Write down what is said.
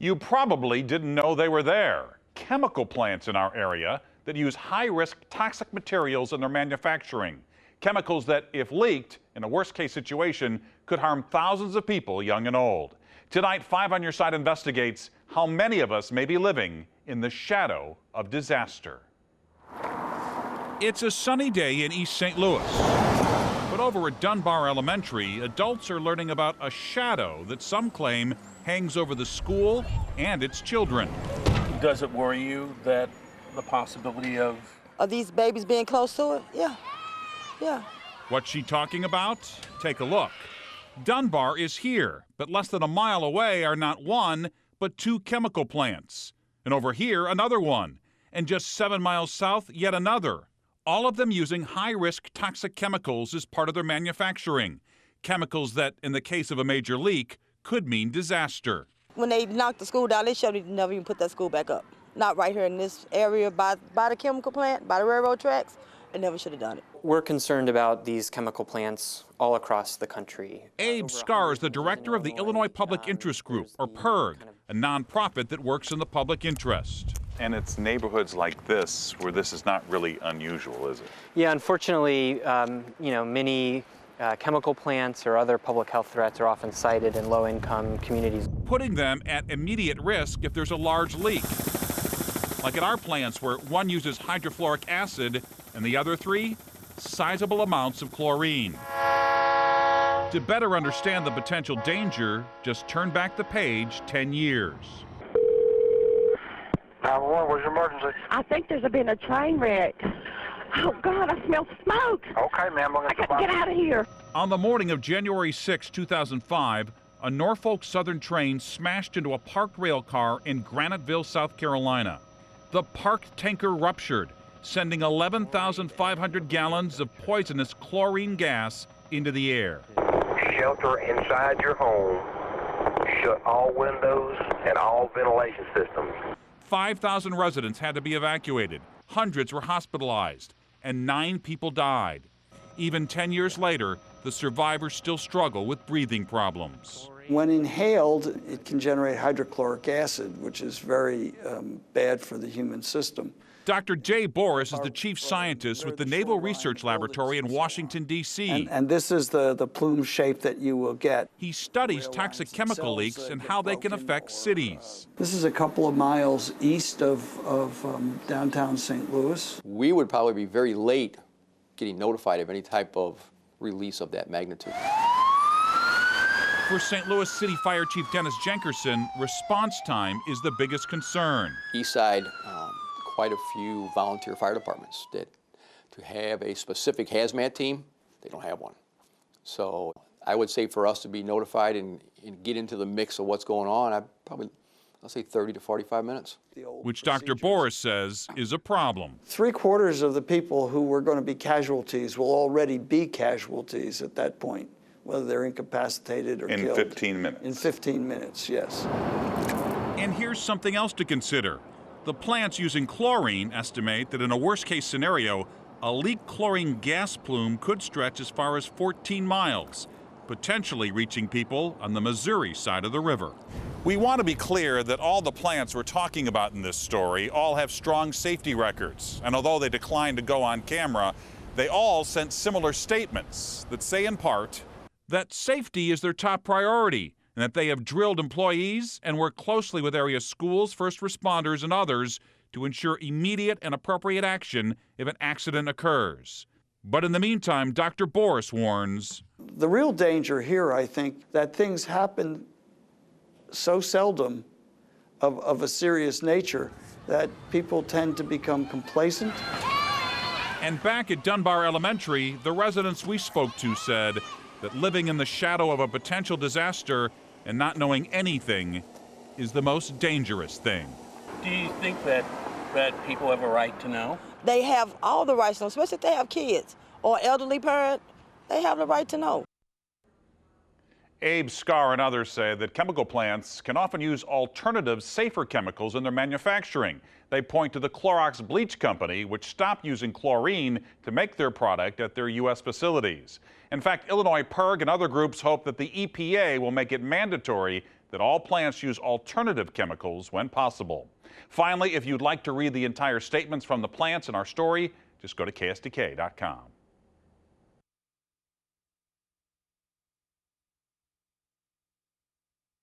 You probably didn't know they were there. Chemical plants in our area that use high-risk toxic materials in their manufacturing. Chemicals that, if leaked, in a worst-case situation, could harm thousands of people, young and old. Tonight, 5 on Your Side investigates how many of us may be living in the shadow of disaster. It's a sunny day in East St. Louis. But over at Dunbar Elementary, adults are learning about a shadow that some claim hangs over the school and its children. Does it worry you that the possibility of these babies being close to it? Yeah. What's she talking about? Take a look. Dunbar is here, but less than a mile away are not one, but 2 chemical plants. And over here, another one. And just 7 miles south, yet another. All of them using high-risk toxic chemicals as part of their manufacturing. Chemicals that, in the case of a major leak, could mean disaster. When they knocked the school down, they should have never even put that school back up. Not right here in this area by the chemical plant, by the railroad tracks. They never should have done it. We're concerned about these chemical plants all across the country. Abe Scar is the director of the Illinois Public Interest Group, or PIRG, a nonprofit that works in the public interest. And it's neighborhoods like this where this is not really unusual, is it? Yeah, unfortunately, many chemical plants or other public health threats are often cited in low-income communities, putting them at immediate risk if there's a large leak. Like at our plants, where one uses hydrofluoric acid and the other 3, sizable amounts of chlorine. To better understand the potential danger, just turn back the page 10 years. 911, what's your emergency? I think there's been a train wreck. Oh, God, I smell smoke. Okay, ma'am. I got to get out of here. On the morning of January 6, 2005, a Norfolk Southern train smashed into a parked rail car in Graniteville, South Carolina. The parked tanker ruptured, sending 11,500 gallons of poisonous chlorine gas into the air. Shelter inside your home. Shut all windows and all ventilation systems. 5,000 residents had to be evacuated. Hundreds were hospitalized, and 9 people died. Even 10 years later, the survivors still struggle with breathing problems. When inhaled, it can generate hydrochloric acid, which is very bad for the human system. Dr. Jay Boris is the chief scientist with the Naval Research Laboratory in Washington, D.C. And this is the plume shape that you will get. He studies toxic chemical leaks and how they can affect cities. This is a couple of miles east of downtown St. Louis. We would probably be very late getting notified of any type of release of that magnitude. For St. Louis City Fire Chief Dennis Jenkerson, response time is the biggest concern. East side, quite a few volunteer fire departments that to have a specific hazmat team, they don't have one. So I would say for us to be notified and get into the mix of what's going on, I'll say 30 to 45 minutes. Which Dr. Boris says is a problem. 3/4 of the people who were going to be casualties will already be casualties at that point, whether they're incapacitated or killed. In 15 minutes. In 15 minutes, yes. And here's something else to consider. The plants using chlorine estimate that in a worst-case scenario, a leaked chlorine gas plume could stretch as far as 14 miles, potentially reaching people on the Missouri side of the river. We want to be clear that all the plants we're talking about in this story all have strong safety records. And although they declined to go on camera, they all sent similar statements that say in part that safety is their top priority, and that they have drilled employees and work closely with area schools, first responders, and others to ensure immediate and appropriate action if an accident occurs. But in the meantime, Dr. Boris warns, the real danger here, I think, that things happen so seldom of a serious nature that people tend to become complacent. And back at Dunbar Elementary, the residents we spoke to said that living in the shadow of a potential disaster and not knowing anything is the most dangerous thing. do you think that people have a right to know? They have all the rights to know, especially if they have kids or elderly parent. They have the right to know. Abe Scar and others say that chemical plants can often use alternative, safer chemicals in their manufacturing. They point to the Clorox Bleach Company, which stopped using chlorine to make their product at their U.S. facilities. In fact, Illinois PIRG and other groups hope that the EPA will make it mandatory that all plants use alternative chemicals when possible. Finally, if you'd like to read the entire statements from the plants in our story, just go to ksdk.com.